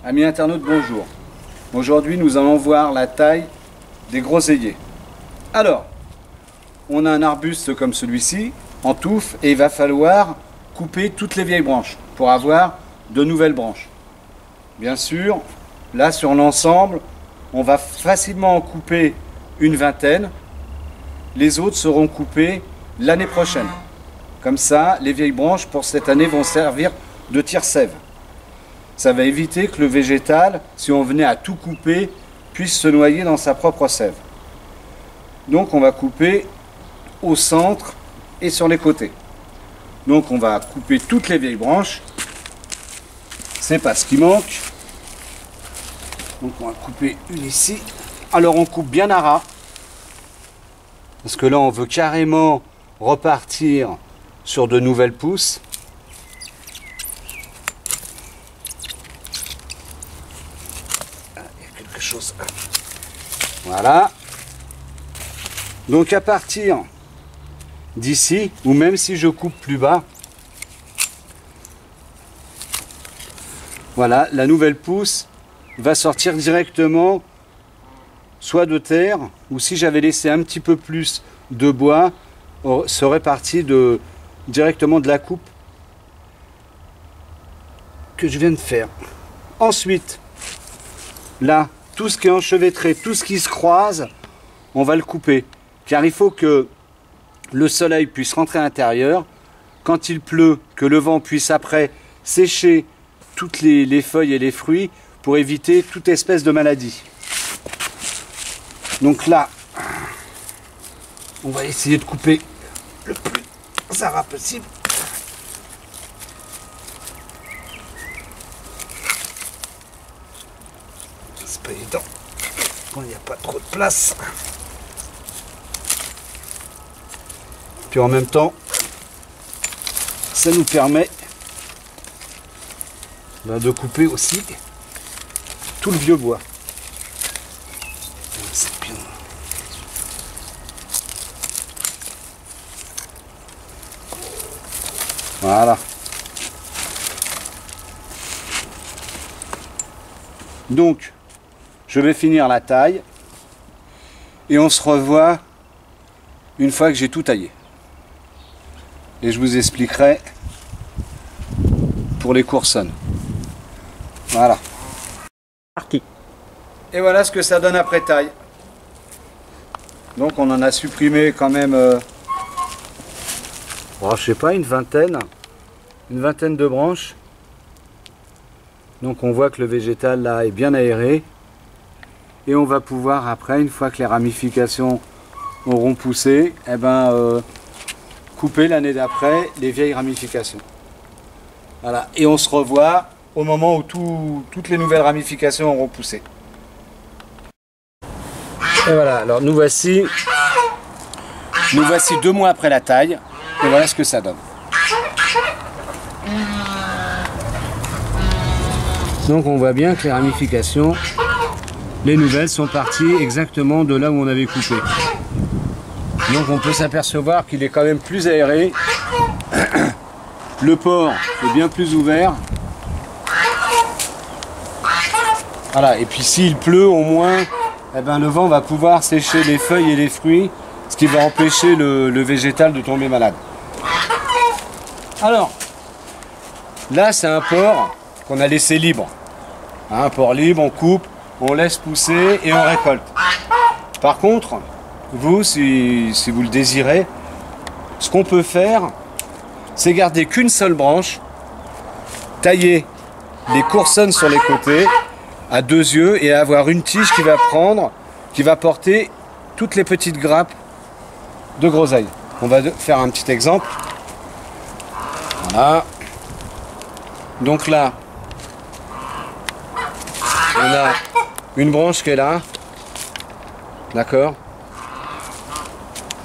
Amis internautes, bonjour. Aujourd'hui, nous allons voir la taille des groseilliers. Alors, on a un arbuste comme celui-ci, en touffe, et il va falloir couper toutes les vieilles branches pour avoir de nouvelles branches. Bien sûr, là sur l'ensemble, on va facilement en couper une vingtaine. Les autres seront coupés l'année prochaine. Comme ça, les vieilles branches pour cette année vont servir de tire-sève. Ça va éviter que le végétal, si on venait à tout couper, puisse se noyer dans sa propre sève. Donc on va couper au centre et sur les côtés. Donc on va couper toutes les vieilles branches. C'est pas ce qui manque. Donc on va couper une ici. Alors on coupe bien à ras. Parce que là on veut carrément repartir sur de nouvelles pousses. Chose. Voilà. Donc à partir d'ici, ou même si je coupe plus bas, voilà, la nouvelle pousse va sortir directement soit de terre, ou si j'avais laissé un petit peu plus de bois, serait parti directement de la coupe que je viens de faire. Ensuite, là, tout ce qui est enchevêtré, tout ce qui se croise, on va le couper. Car il faut que le soleil puisse rentrer à l'intérieur. Quand il pleut, que le vent puisse après sécher toutes les feuilles et les fruits pour éviter toute espèce de maladie. Donc là, on va essayer de couper le plus à ras possible. C'est pas évident quand il n'y a pas trop de place. Puis en même temps, ça nous permet de couper aussi tout le vieux bois. C'est bien. Voilà. Donc, je vais finir la taille et on se revoit une fois que j'ai tout taillé. Et je vous expliquerai pour les coursonnes. Voilà. Parti. Et voilà ce que ça donne après taille. Donc on en a supprimé quand même, je sais pas, une vingtaine de branches. Donc on voit que le végétal là est bien aéré. Et on va pouvoir après, une fois que les ramifications auront poussé, couper l'année d'après les vieilles ramifications. Voilà. Et on se revoit au moment où toutes les nouvelles ramifications auront poussé. Et voilà, alors nous voici 2 mois après la taille. Et voilà ce que ça donne. Donc on voit bien que les ramifications, les nouvelles sont parties exactement de là où on avait coupé. Donc on peut s'apercevoir qu'il est quand même plus aéré. Le port est bien plus ouvert. Voilà, et puis s'il pleut au moins, le vent va pouvoir sécher les feuilles et les fruits, ce qui va empêcher le végétal de tomber malade. Alors, là c'est un port qu'on a laissé libre. Un port libre, on coupe, on laisse pousser et on récolte. Par contre, vous, si vous le désirez, ce qu'on peut faire, c'est garder qu'une seule branche, tailler les coursonnes sur les côtés à 2 yeux et avoir une tige qui va porter toutes les petites grappes de groseille. On va faire un petit exemple. Voilà. Donc là, on a une branche qui est là, d'accord.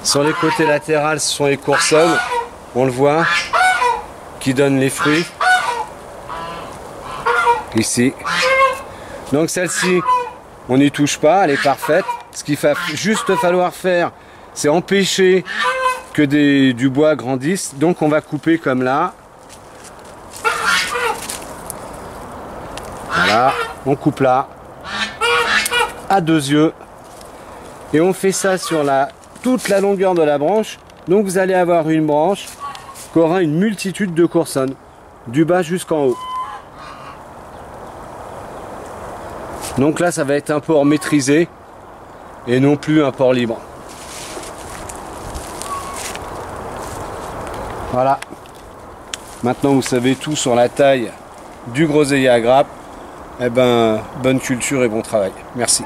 Sur les côtés latéraux, ce sont les coursonnes, on le voit, qui donnent les fruits. Ici. Donc celle-ci, on n'y touche pas, elle est parfaite. Ce qu'il va juste falloir faire, c'est empêcher que du bois grandisse. Donc on va couper comme là. Voilà. On coupe là, à 2 yeux. Et on fait ça sur toute la longueur de la branche. Donc vous allez avoir une branche qui aura une multitude de coursonnes, du bas jusqu'en haut. Donc là, ça va être un port maîtrisé et non plus un port libre. Voilà. Maintenant, vous savez tout sur la taille du groseillier à grappe. Eh ben, bonne culture et bon travail. Merci.